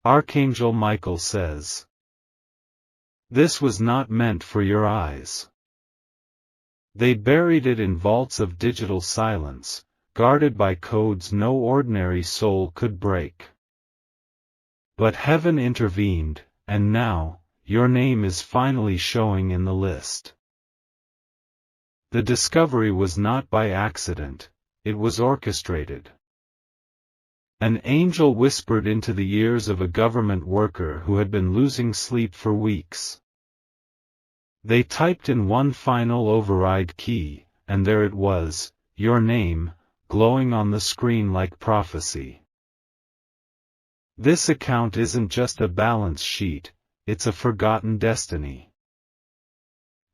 Archangel Michael says, "This was not meant for your eyes." They buried it in vaults of digital silence, guarded by codes no ordinary soul could break. But heaven intervened, and now, your name is finally showing in the list. The discovery was not by accident, it was orchestrated. An angel whispered into the ears of a government worker who had been losing sleep for weeks. They typed in one final override key, and there it was, your name, glowing on the screen like prophecy. This account isn't just a balance sheet, it's a forgotten destiny.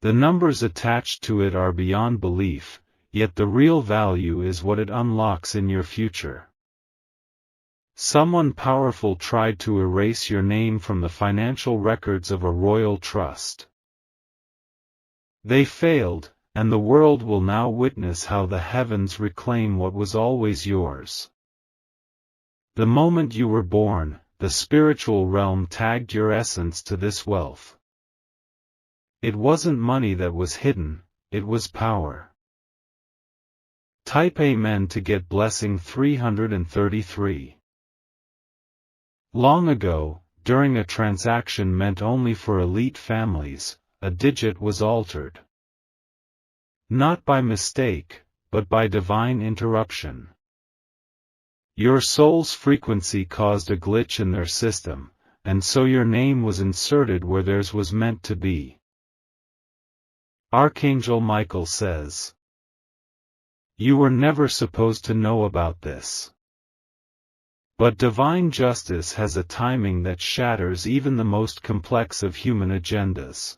The numbers attached to it are beyond belief, yet the real value is what it unlocks in your future. Someone powerful tried to erase your name from the financial records of a royal trust. They failed, and the world will now witness how the heavens reclaim what was always yours. The moment you were born, the spiritual realm tagged your essence to this wealth. It wasn't money that was hidden, it was power. Type Amen to get blessing 333. Long ago, during a transaction meant only for elite families, a digit was altered. Not by mistake, but by divine interruption. Your soul's frequency caused a glitch in their system, and so your name was inserted where theirs was meant to be. Archangel Michael says, "You were never supposed to know about this. But divine justice has a timing that shatters even the most complex of human agendas."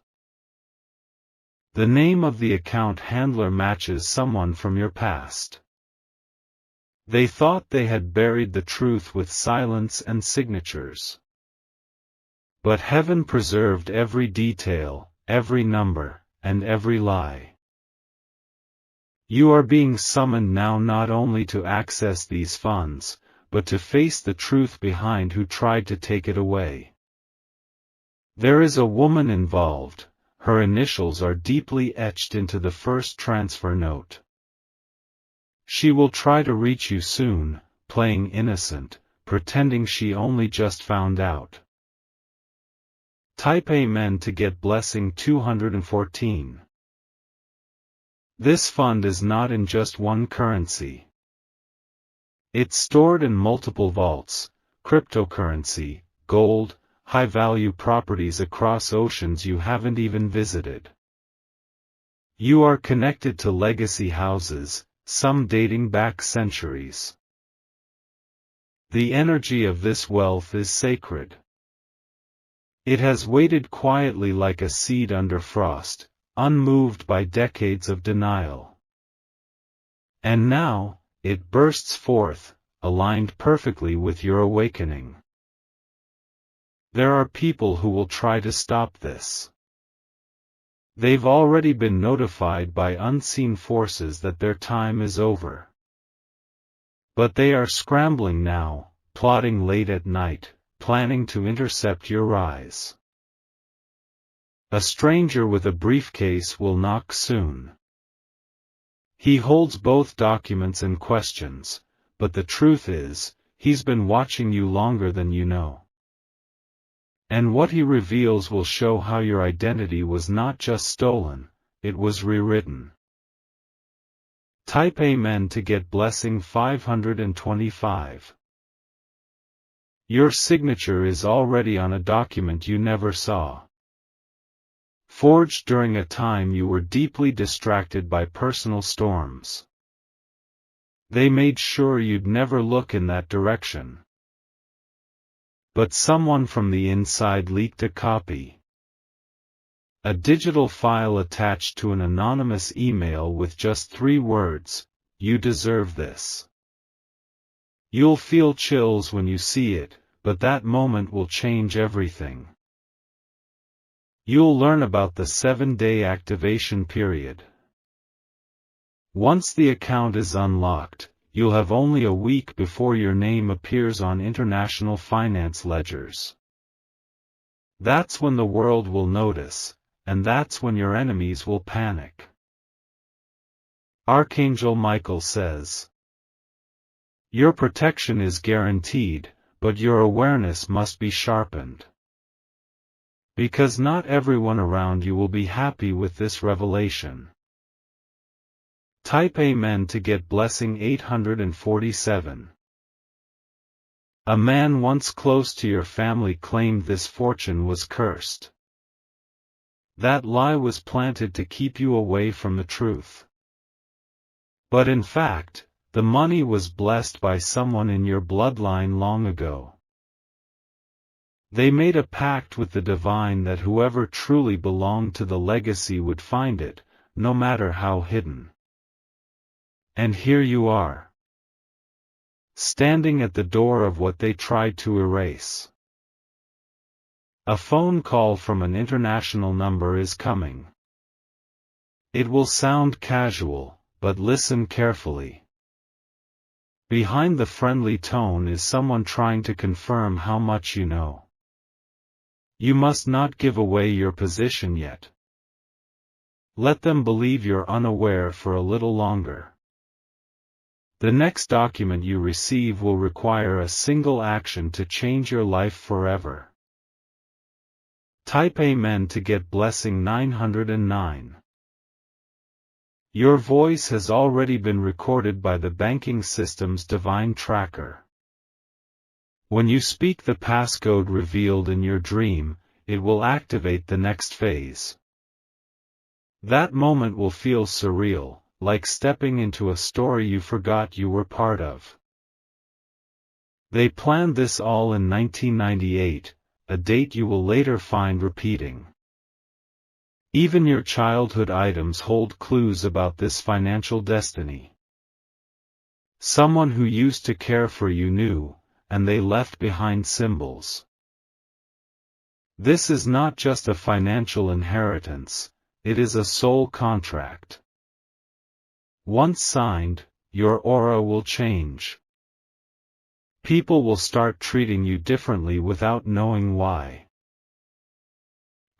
The name of the account handler matches someone from your past. They thought they had buried the truth with silence and signatures. But heaven preserved every detail, every number, and every lie. You are being summoned now not only to access these funds, but to face the truth behind who tried to take it away. There is a woman involved. Her initials are deeply etched into the first transfer note. She will try to reach you soon, playing innocent, pretending she only just found out. Type Amen to get blessing 214. This fund is not in just one currency. It's stored in multiple vaults, cryptocurrency, gold, high-value properties across oceans you haven't even visited. You are connected to legacy houses, some dating back centuries. The energy of this wealth is sacred. It has waited quietly like a seed under frost, unmoved by decades of denial. And now, it bursts forth, aligned perfectly with your awakening. There are people who will try to stop this. They've already been notified by unseen forces that their time is over. But they are scrambling now, plotting late at night, planning to intercept your rise. A stranger with a briefcase will knock soon. He holds both documents and questions, but the truth is, he's been watching you longer than you know. And what he reveals will show how your identity was not just stolen, it was rewritten. Type Amen to get blessing 525. Your signature is already on a document you never saw. Forged during a time you were deeply distracted by personal storms. They made sure you'd never look in that direction. But someone from the inside leaked a copy. A digital file attached to an anonymous email with just 3 words, "You deserve this." You'll feel chills when you see it, but that moment will change everything. You'll learn about the 7-day activation period. Once the account is unlocked, you'll have only a week before your name appears on international finance ledgers. That's when the world will notice, and that's when your enemies will panic. Archangel Michael says, your protection is guaranteed, but your awareness must be sharpened. Because not everyone around you will be happy with this revelation. Type Amen to get blessing 847. A man once close to your family claimed this fortune was cursed. That lie was planted to keep you away from the truth. But in fact, the money was blessed by someone in your bloodline long ago. They made a pact with the divine that whoever truly belonged to the legacy would find it, no matter how hidden. And here you are, standing at the door of what they tried to erase. A phone call from an international number is coming. It will sound casual, but listen carefully. Behind the friendly tone is someone trying to confirm how much you know. You must not give away your position yet. Let them believe you're unaware for a little longer. The next document you receive will require a single action to change your life forever. Type Amen to get blessing 909. Your voice has already been recorded by the banking system's divine tracker. When you speak the passcode revealed in your dream, it will activate the next phase. That moment will feel surreal, like stepping into a story you forgot you were part of. They planned this all in 1998, a date you will later find repeating. Even your childhood items hold clues about this financial destiny. Someone who used to care for you knew, and they left behind symbols. This is not just a financial inheritance, it is a soul contract. Once signed, your aura will change. People will start treating you differently without knowing why.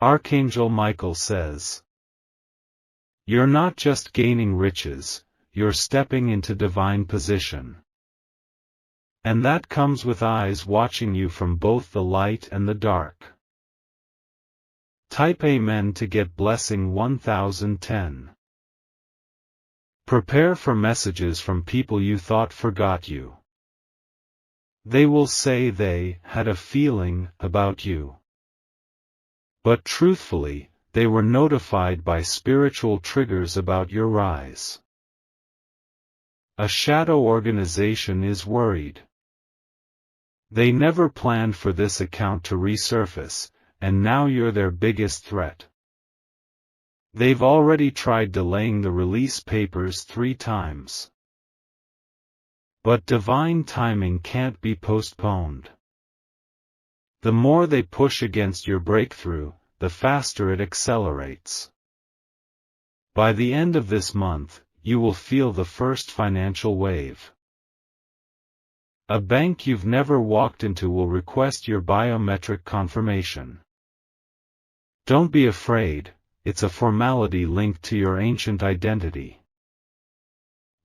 Archangel Michael says, you're not just gaining riches, you're stepping into divine position. And that comes with eyes watching you from both the light and the dark. Type Amen to get blessing 1010. Prepare for messages from people you thought forgot you. They will say they had a feeling about you. But truthfully, they were notified by spiritual triggers about your rise. A shadow organization is worried. They never planned for this account to resurface, and now you're their biggest threat. They've already tried delaying the release papers 3 times. But divine timing can't be postponed. The more they push against your breakthrough, the faster it accelerates. By the end of this month, you will feel the first financial wave. A bank you've never walked into will request your biometric confirmation. Don't be afraid, it's a formality linked to your ancient identity.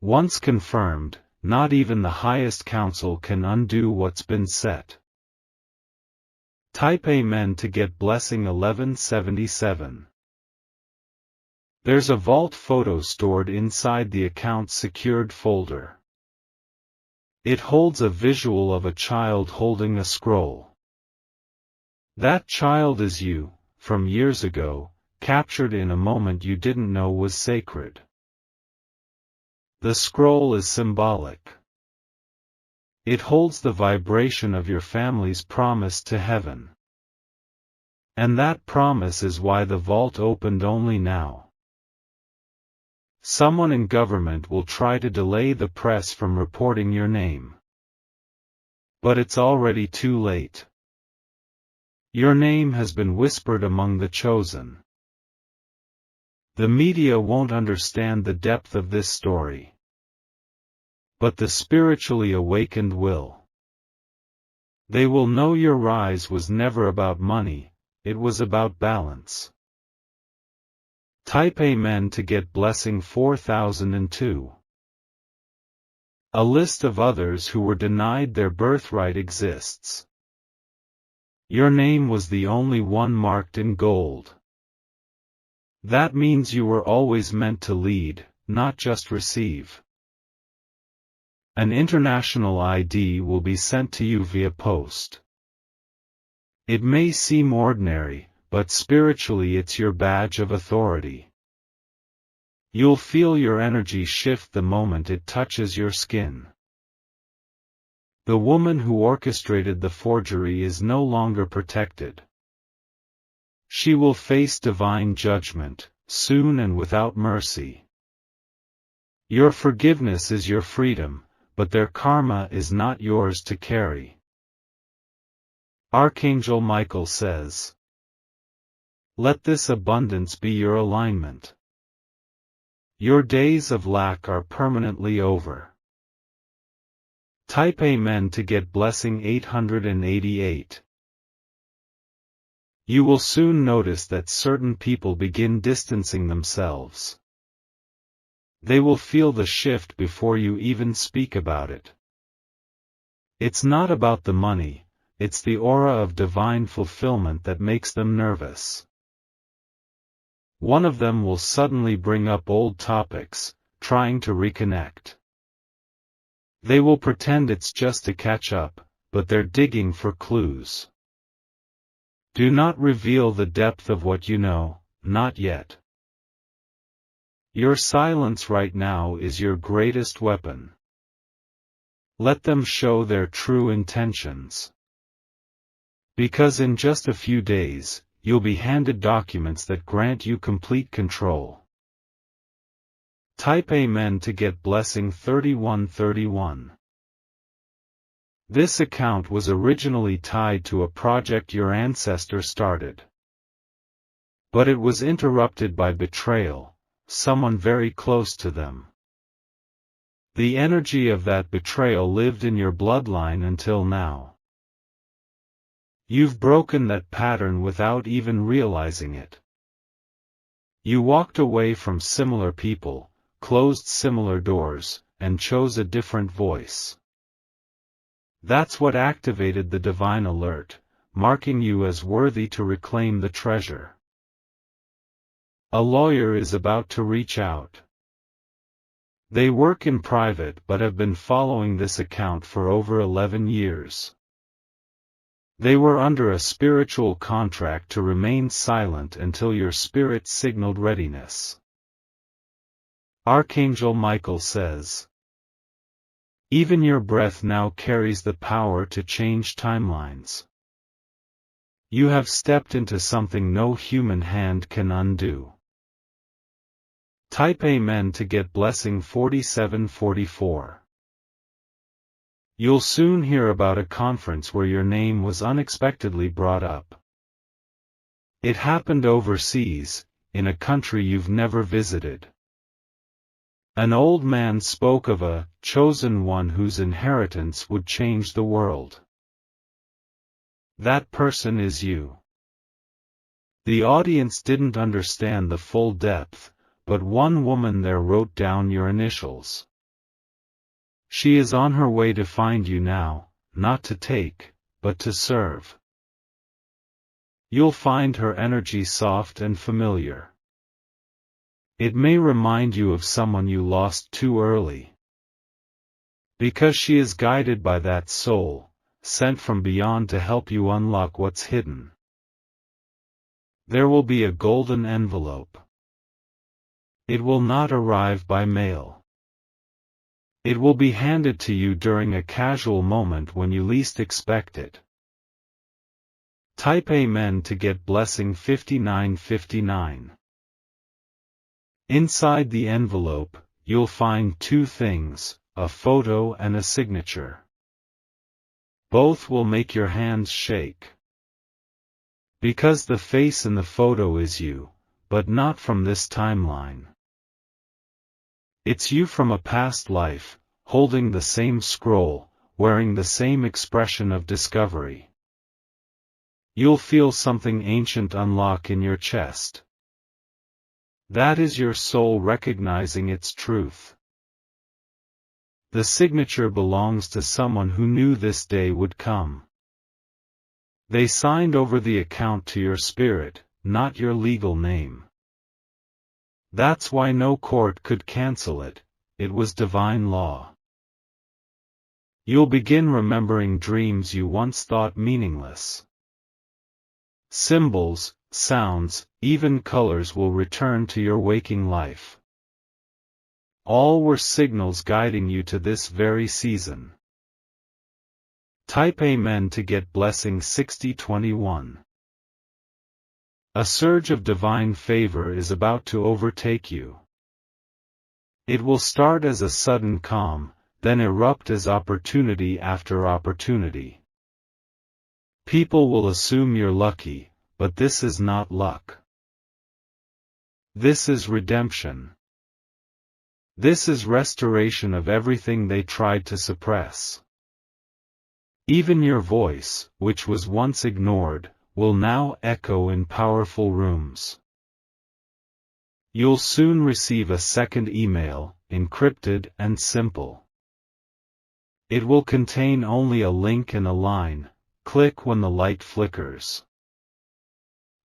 Once confirmed, not even the highest council can undo what's been set. Type Amen to get blessing 1177. There's a vault photo stored inside the account's secured folder. It holds a visual of a child holding a scroll. That child is you, from years ago, captured in a moment you didn't know was sacred. The scroll is symbolic. It holds the vibration of your family's promise to heaven. And that promise is why the vault opened only now. Someone in government will try to delay the press from reporting your name. But it's already too late. Your name has been whispered among the chosen. The media won't understand the depth of this story. but the spiritually awakened will. They will know your rise was never about money, it was about balance. Type Amen to get blessing 4002. A list of others who were denied their birthright exists. Your name was the only one marked in gold. That means you were always meant to lead, not just receive. An international ID will be sent to you via post. It may seem ordinary, but spiritually it's your badge of authority. You'll feel your energy shift the moment it touches your skin. The woman who orchestrated the forgery is no longer protected. She will face divine judgment, soon and without mercy. Your forgiveness is your freedom, but their karma is not yours to carry. Archangel Michael says, "Let this abundance be your alignment. Your days of lack are permanently over." Type Amen to get blessing 888. You will soon notice that certain people begin distancing themselves. They will feel the shift before you even speak about it. It's not about the money, it's the aura of divine fulfillment that makes them nervous. One of them will suddenly bring up old topics, trying to reconnect. They will pretend it's just to catch up, but they're digging for clues. Do not reveal the depth of what you know, not yet. Your silence right now is your greatest weapon. Let them show their true intentions. Because in just a few days, you'll be handed documents that grant you complete control. Type Amen to get blessing 3131. This account was originally tied to a project your ancestor started. But it was interrupted by betrayal, someone very close to them. The energy of that betrayal lived in your bloodline until now. You've broken that pattern without even realizing it. You walked away from similar people, closed similar doors, and chose a different voice. That's what activated the divine alert, marking you as worthy to reclaim the treasure. A lawyer is about to reach out. They work in private but have been following this account for over 11 years. They were under a spiritual contract to remain silent until your spirit signaled readiness. Archangel Michael says, "Even your breath now carries the power to change timelines. You have stepped into something no human hand can undo." Type Amen to get blessing 4744. You'll soon hear about a conference where your name was unexpectedly brought up. It happened overseas, in a country you've never visited. An old man spoke of a chosen one whose inheritance would change the world. That person is you. The audience didn't understand the full depth, but one woman there wrote down your initials. She is on her way to find you now, not to take, but to serve. You'll find her energy soft and familiar. It may remind you of someone you lost too early. Because she is guided by that soul, sent from beyond to help you unlock what's hidden. There will be a golden envelope. It will not arrive by mail. It will be handed to you during a casual moment when you least expect it. Type Amen to get blessing 5959. Inside the envelope, you'll find two things, a photo and a signature. Both will make your hands shake. Because the face in the photo is you, but not from this timeline. It's you from a past life, holding the same scroll, wearing the same expression of discovery. You'll feel something ancient unlock in your chest. That is your soul recognizing its truth. The signature belongs to someone who knew this day would come. They signed over the account to your spirit, not your legal name. That's why no court could cancel it, it was divine law. You'll begin remembering dreams you once thought meaningless. Symbols, sounds, even colors will return to your waking life. All were signals guiding you to this very season. Type Amen to get blessing 6021. A surge of divine favor is about to overtake you. It will start as a sudden calm, then erupt as opportunity after opportunity. People will assume you're lucky, but this is not luck. This is redemption. This is restoration of everything they tried to suppress. Even your voice, which was once ignored, will now echo in powerful rooms. You'll soon receive a second email, encrypted and simple. It will contain only a link and a line, click when the light flickers.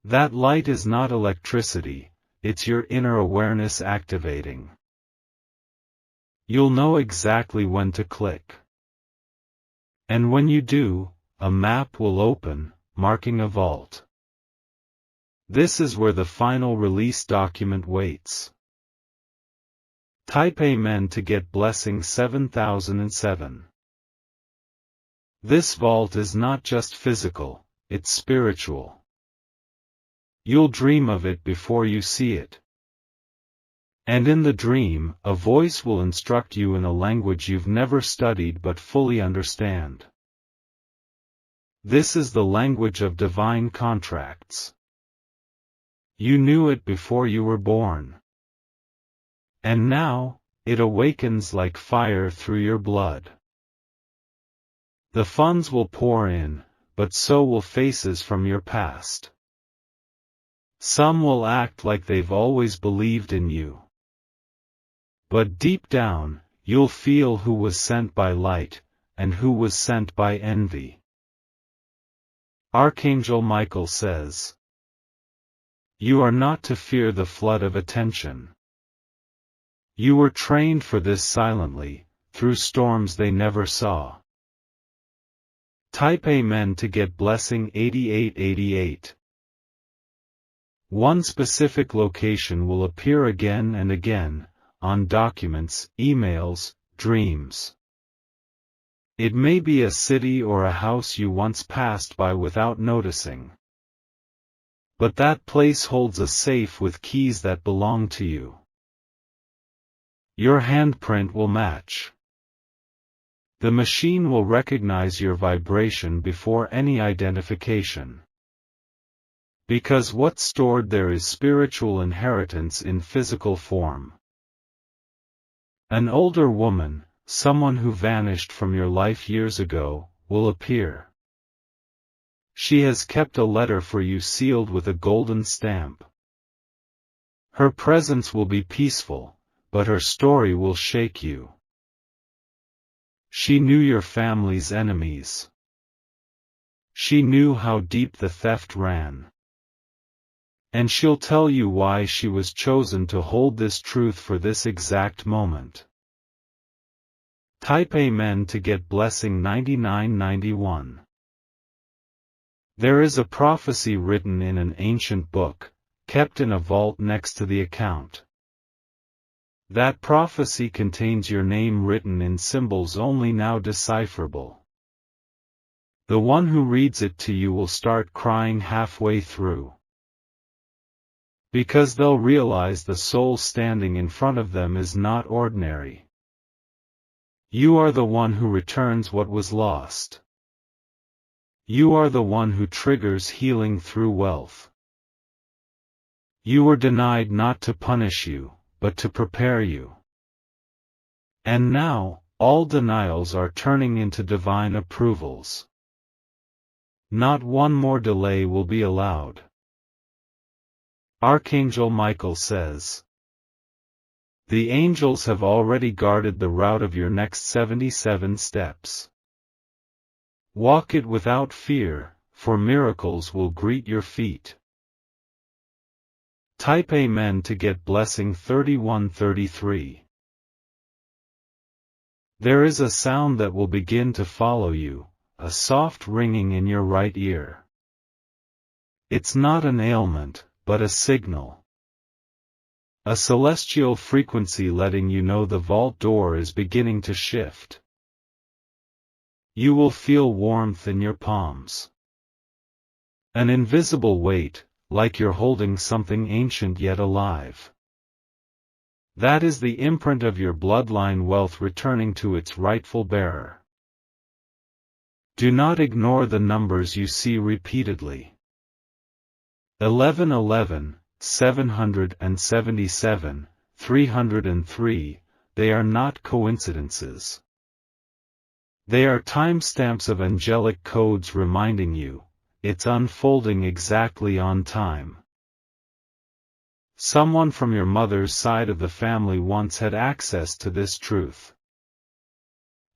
That light is not electricity, it's your inner awareness activating. You'll know exactly when to click. And when you do, a map will open, marking a vault. This is where the final release document waits. Type Amen to get blessing 7007. This vault is not just physical, it's spiritual. You'll dream of it before you see it. And in the dream, a voice will instruct you in a language you've never studied but fully understand. This is the language of divine contracts. You knew it before you were born. And now, it awakens like fire through your blood. The funds will pour in, but so will faces from your past. Some will act like they've always believed in you. But deep down, you'll feel who was sent by light, and who was sent by envy. Archangel Michael says, "You are not to fear the flood of attention. You were trained for this silently, through storms they never saw." Type Amen to get blessing 8888. One specific location will appear again and again, on documents, emails, dreams. It may be a city or a house you once passed by without noticing. But that place holds a safe with keys that belong to you. Your handprint will match. The machine will recognize your vibration before any identification. Because what's stored there is spiritual inheritance in physical form. An older woman, someone who vanished from your life years ago, will appear. She has kept a letter for you sealed with a golden stamp. Her presence will be peaceful, but her story will shake you. She knew your family's enemies. She knew how deep the theft ran. And she'll tell you why she was chosen to hold this truth for this exact moment. Type Amen to get blessing 9991. There is a prophecy written in an ancient book, kept in a vault next to the account. That prophecy contains your name written in symbols only now decipherable. The one who reads it to you will start crying halfway through. Because they'll realize the soul standing in front of them is not ordinary. You are the one who returns what was lost. You are the one who triggers healing through wealth. You were denied not to punish you, but to prepare you. And now, All denials are turning into divine approvals. Not one more delay will be allowed. Archangel Michael says, the angels have already guarded the route of your next 77 steps. Walk it without fear, for miracles will greet your feet. Type Amen to get blessing 3133. There is a sound that will begin to follow you, a soft ringing in your right ear. It's not an ailment, but a signal. A celestial frequency letting you know the vault door is beginning to shift. You will feel warmth in your palms. An invisible weight, like you're holding something ancient yet alive. That is the imprint of your bloodline wealth returning to its rightful bearer. Do not ignore the numbers you see repeatedly. 1111, 777, 303, they are not coincidences. They are timestamps of angelic codes reminding you, it's unfolding exactly on time. Someone from your mother's side of the family once had access to this truth.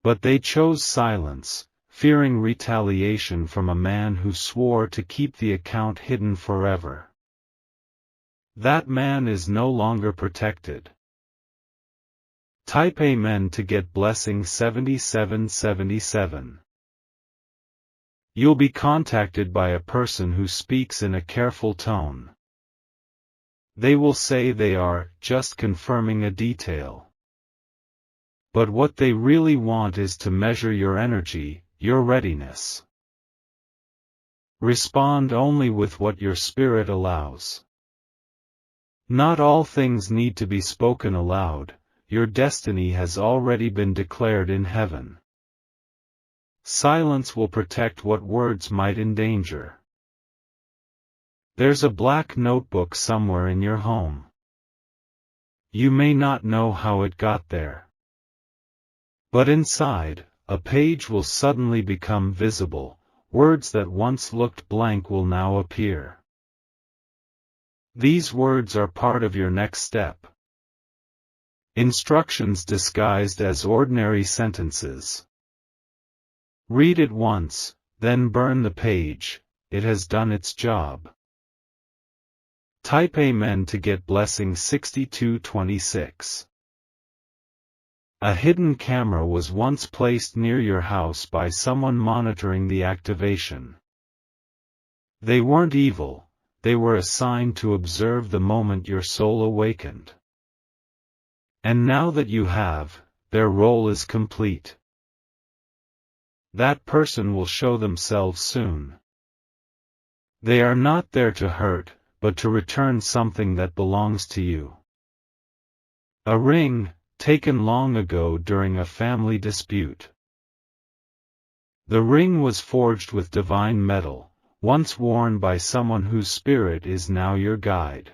But they chose silence, fearing retaliation from a man who swore to keep the account hidden forever. That man is no longer protected. Type Amen to get blessing 7777. You'll be contacted by a person who speaks in a careful tone. They will say they are just confirming a detail. But what they really want is to measure your energy, your readiness. Respond only with what your spirit allows. Not all things need to be spoken aloud, your destiny has already been declared in heaven. Silence will protect what words might endanger. There's a black notebook somewhere in your home. You may not know how it got there. But inside, a page will suddenly become visible, words that once looked blank will now appear. These words are part of your next step. Instructions disguised as ordinary sentences. Read it once, then burn the page, it has done its job. Type Amen to get blessing 6226. A hidden camera was once placed near your house by someone monitoring the activation. They weren't evil, they were assigned to observe the moment your soul awakened. And now that you have, their role is complete. That person will show themselves soon. They are not there to hurt, but to return something that belongs to you. A ring, taken long ago during a family dispute. The ring was forged with divine metal, once worn by someone whose spirit is now your guide.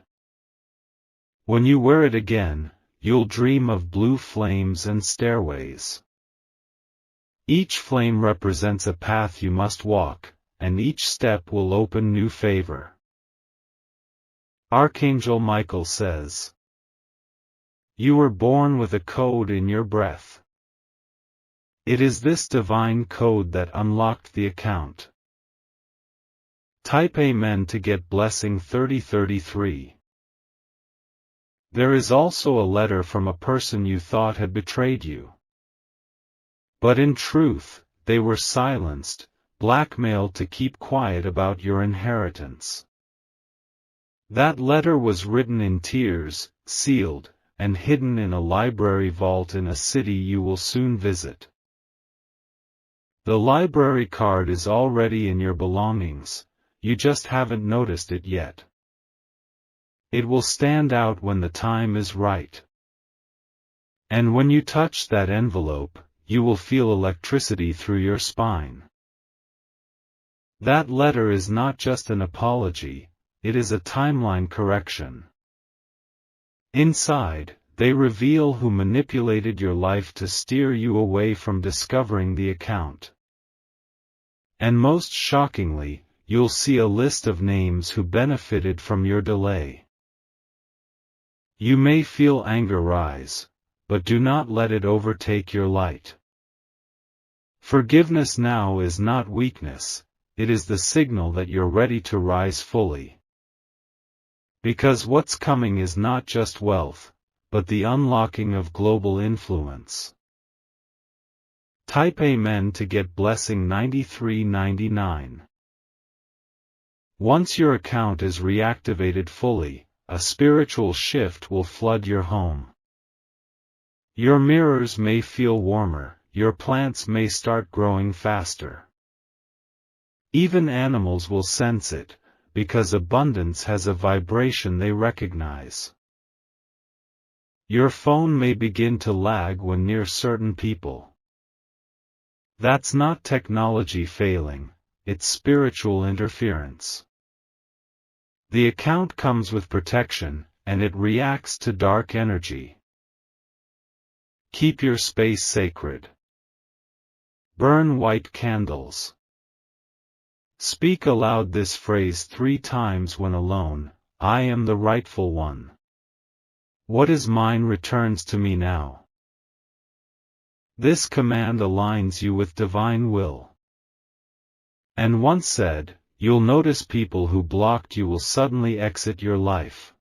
When you wear it again, you'll dream of blue flames and stairways. Each flame represents a path you must walk, and each step will open new favor. Archangel Michael says, you were born with a code in your breath. It is this divine code that unlocked the account. Type Amen to get blessing 3033. There is also a letter from a person you thought had betrayed you. But in truth, they were silenced, blackmailed to keep quiet about your inheritance. That letter was written in tears, sealed, and hidden in a library vault in a city you will soon visit. The library card is already in your belongings, you just haven't noticed it yet. It will stand out when the time is right. And when you touch that envelope, you will feel electricity through your spine. That letter is not just an apology, it is a timeline correction. Inside, They reveal who manipulated your life to steer you away from discovering the account. And most shockingly, you'll see a list of names who benefited from your delay. You may feel anger rise, but do not let it overtake your light. Forgiveness now is not weakness, it is the signal that you're ready to rise fully. Because what's coming is not just wealth, but the unlocking of global influence. Type Amen to get blessing 9399. Once your account is reactivated fully, a spiritual shift will flood your home. Your mirrors may feel warmer, your plants may start growing faster. Even animals will sense it, because abundance has a vibration they recognize. Your phone may begin to lag when near certain people. That's not technology failing, it's spiritual interference. The account comes with protection, and it reacts to dark energy. Keep your space sacred. Burn white candles. Speak aloud this phrase 3 times when alone: I am the rightful one. What is mine returns to me now. This command aligns you with divine will. And once said, you'll notice people who blocked you will suddenly exit your life.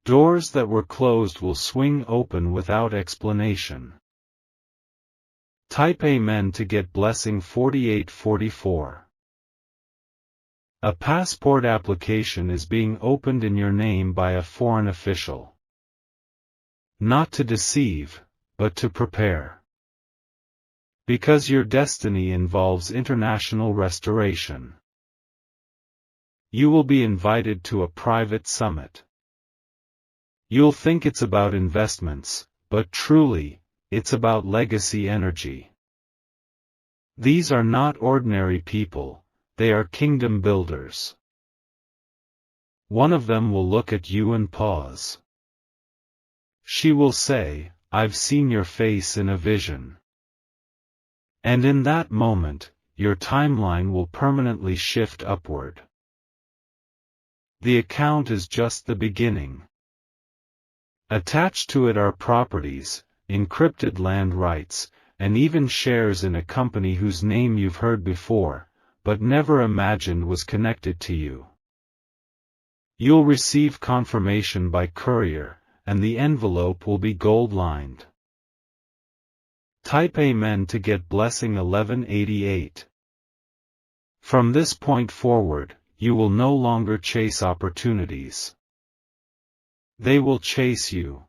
Doors that were closed will swing open without explanation. Type Amen to get blessing 4844. A passport application is being opened in your name by a foreign official. Not to deceive, but to prepare. Because your destiny involves international restoration. You will be invited to a private summit. You'll think it's about investments, but truly, it's about legacy energy. These are not ordinary people, they are kingdom builders. One of them will look at you and pause. She will say, I've seen your face in a vision. And in that moment, your timeline will permanently shift upward. The account is just the beginning. Attached to it are properties, encrypted land rights, and even shares in a company whose name you've heard before, but never imagined was connected to you. You'll receive confirmation by courier, and the envelope will be gold-lined. Type Amen to get blessing 1188. From this point forward, you will no longer chase opportunities. They will chase you.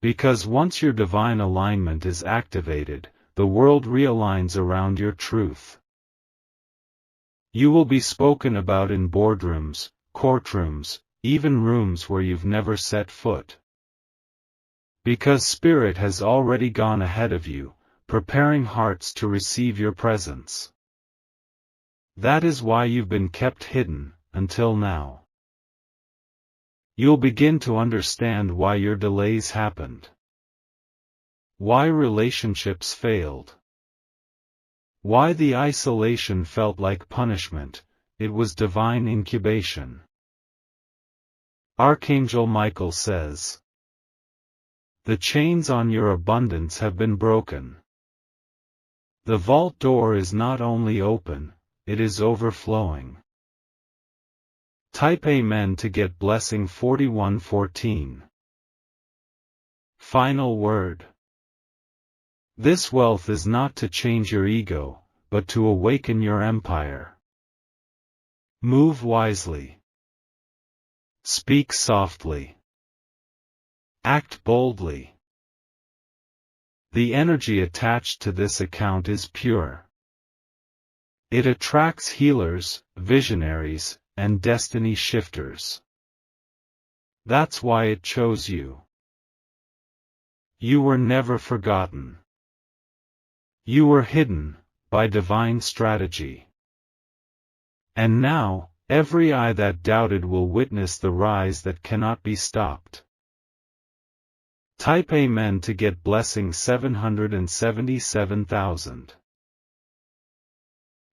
Because once your divine alignment is activated, the world realigns around your truth. You will be spoken about in boardrooms, courtrooms, even rooms where you've never set foot. Because Spirit has already gone ahead of you, preparing hearts to receive your presence. That is why you've been kept hidden, until now. You'll begin to understand why your delays happened. Why relationships failed. Why the isolation felt like punishment, it was divine incubation. Archangel Michael says, the chains on your abundance have been broken. The vault door is not only open, it is overflowing. Type Amen to get blessing 4114. Final word. This wealth is not to change your ego, but to awaken your empire. Move wisely. Speak softly. Act boldly. The energy attached to this account is pure. It attracts healers, visionaries, and destiny shifters. That's why it chose you. You were never forgotten. You were hidden, by divine strategy. And now, every eye that doubted will witness the rise that cannot be stopped. Type Amen to get blessing 777,000.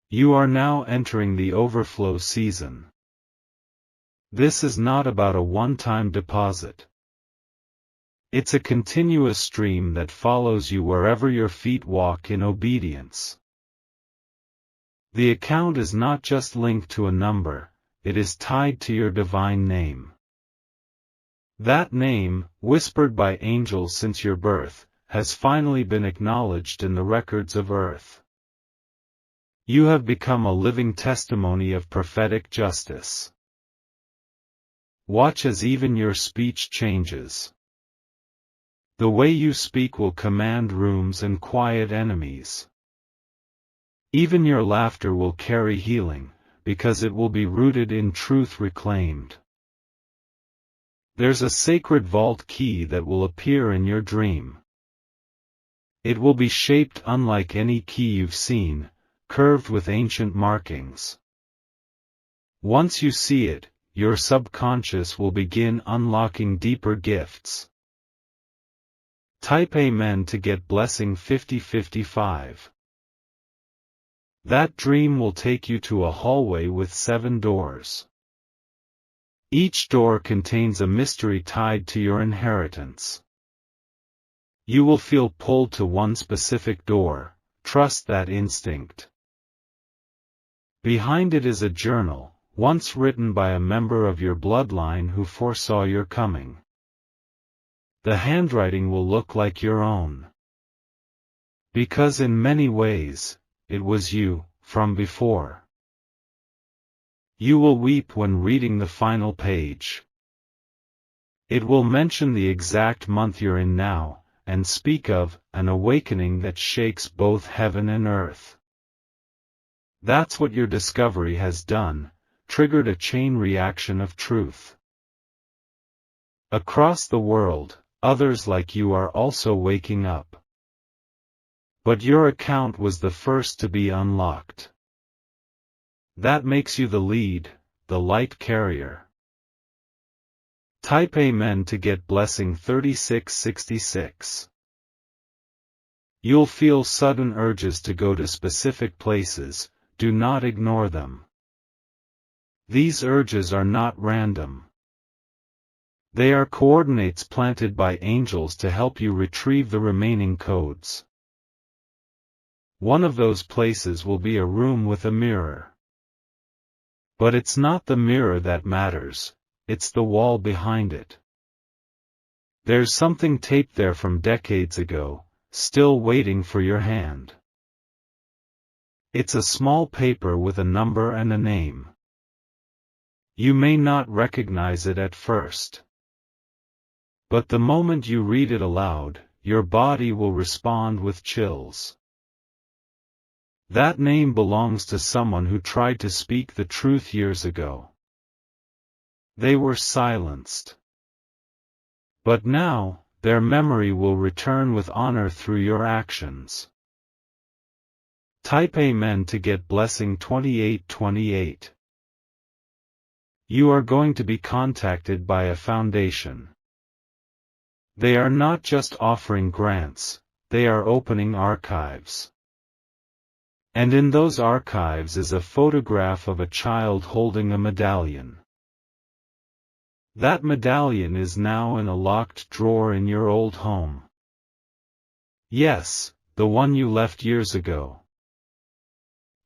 You are now entering the overflow season. This is not about a one-time deposit. It's a continuous stream that follows you wherever your feet walk in obedience. The account is not just linked to a number, it is tied to your divine name. That name, whispered by angels since your birth, has finally been acknowledged in the records of earth. You have become a living testimony of prophetic justice. Watch as even your speech changes. The way you speak will command rooms and quiet enemies. Even your laughter will carry healing, because it will be rooted in truth reclaimed. There's a sacred vault key that will appear in your dream. It will be shaped unlike any key you've seen, curved with ancient markings. Once you see it, your subconscious will begin unlocking deeper gifts. Type Amen to get blessing 5055. That dream will take you to a hallway with 7 doors. Each door contains a mystery tied to your inheritance. You will feel pulled to one specific door, trust that instinct. Behind it is a journal, once written by a member of your bloodline who foresaw your coming. The handwriting will look like your own. Because in many ways, it was you, from before. You will weep when reading the final page. It will mention the exact month you're in now, and speak of an awakening that shakes both heaven and earth. That's what your discovery has done, triggered a chain reaction of truth. Across the world, others like you are also waking up. But your account was the first to be unlocked. That makes you the lead, the light carrier. Type Amen to get blessing 3666. You'll feel sudden urges to go to specific places, do not ignore them. These urges are not random. They are coordinates planted by angels to help you retrieve the remaining codes. One of those places will be a room with a mirror. But it's not the mirror that matters, it's the wall behind it. There's something taped there from decades ago, still waiting for your hand. It's a small paper with a number and a name. You may not recognize it at first. But the moment you read it aloud, your body will respond with chills. That name belongs to someone who tried to speak the truth years ago. They were silenced. But now, their memory will return with honor through your actions. Type Amen to get blessing 2828. You are going to be contacted by a foundation. They are not just offering grants, they are opening archives. And in those archives is a photograph of a child holding a medallion. That medallion is now in a locked drawer in your old home. Yes, the one you left years ago.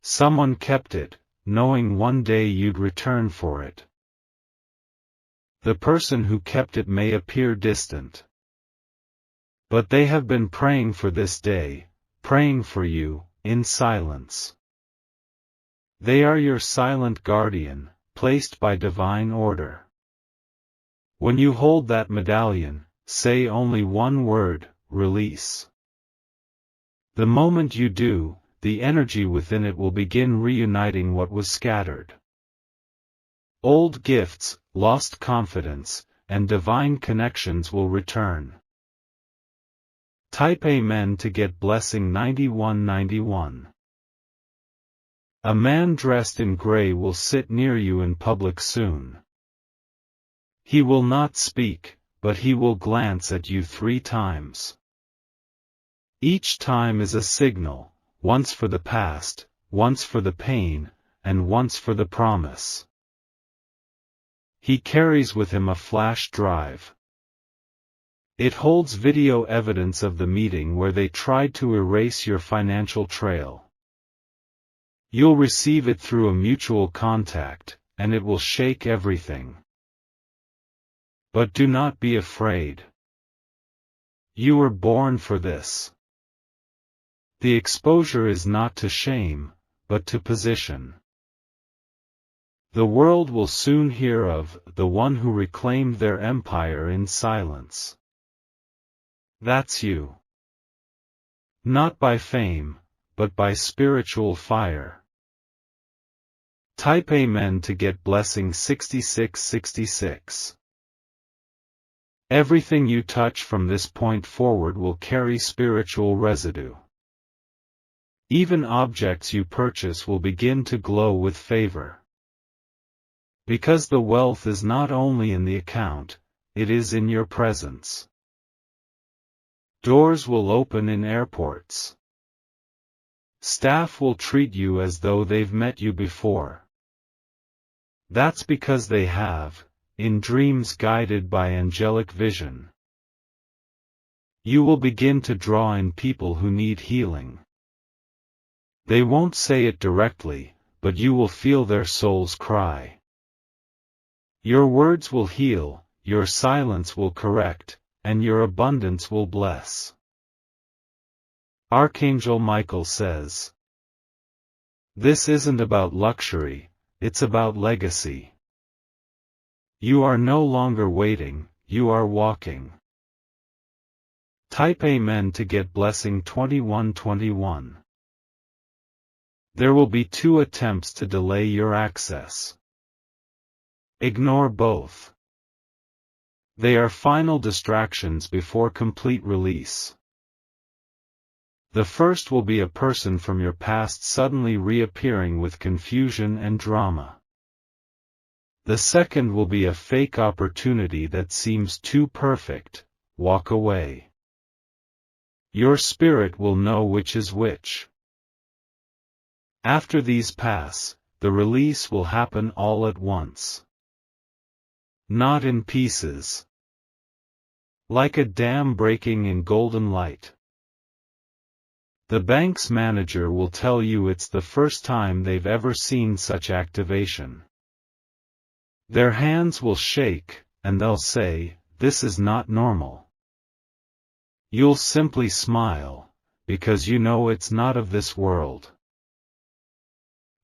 Someone kept it, knowing one day you'd return for it. The person who kept it may appear distant. But they have been praying for this day, praying for you, in silence. They are your silent guardian, placed by divine order. When you hold that medallion, say only one word, release. The moment you do, the energy within it will begin reuniting what was scattered. Old gifts, lost confidence, and divine connections will return. Type Amen to get blessing 9191. A man dressed in gray will sit near you in public soon. He will not speak, but he will glance at you 3 times. Each time is a signal, once for the past, once for the pain, and once for the promise. He carries with him a flash drive. It holds video evidence of the meeting where they tried to erase your financial trail. You'll receive it through a mutual contact, and it will shake everything. But do not be afraid. You were born for this. The exposure is not to shame, but to position. The world will soon hear of the one who reclaimed their empire in silence. That's you. Not by fame, but by spiritual fire. Type Amen to get blessing 6666. Everything you touch from this point forward will carry spiritual residue. Even objects you purchase will begin to glow with favor. Because the wealth is not only in the account, it is in your presence. Doors will open in airports. Staff will treat you as though they've met you before. That's because they have, in dreams guided by angelic vision. You will begin to draw in people who need healing. They won't say it directly, but you will feel their souls cry. Your words will heal, your silence will correct, and your abundance will bless. Archangel Michael says, "This isn't about luxury, it's about legacy. You are no longer waiting, you are walking." Type Amen to get blessing 2121. There will be 2 attempts to delay your access. Ignore both. They are final distractions before complete release. The first will be a person from your past suddenly reappearing with confusion and drama. The second will be a fake opportunity that seems too perfect. Walk away. Your spirit will know which is which. After these pass, the release will happen all at once. Not in pieces. Like a dam breaking in golden light. The bank's manager will tell you it's the first time they've ever seen such activation. Their hands will shake, and they'll say, "This is not normal." You'll simply smile, because you know it's not of this world.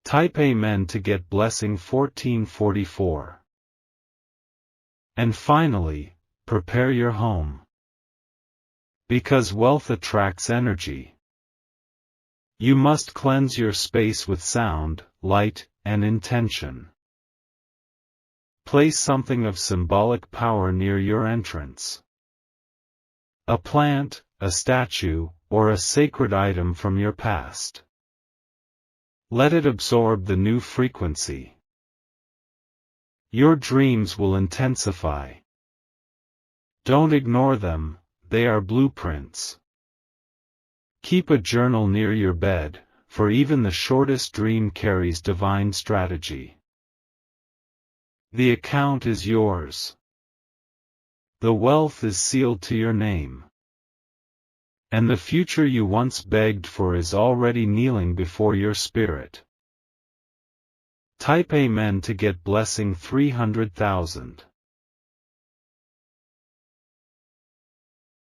Type Amen to get blessing 1444. And finally, prepare your home. Because wealth attracts energy. You must cleanse your space with sound, light, and intention. Place something of symbolic power near your entrance. A plant, a statue, or a sacred item from your past. Let it absorb the new frequency. Your dreams will intensify. Don't ignore them, they are blueprints. Keep a journal near your bed, for even the shortest dream carries divine strategy. The account is yours. The wealth is sealed to your name. And the future you once begged for is already kneeling before your spirit. Type Amen to get blessing 300,000.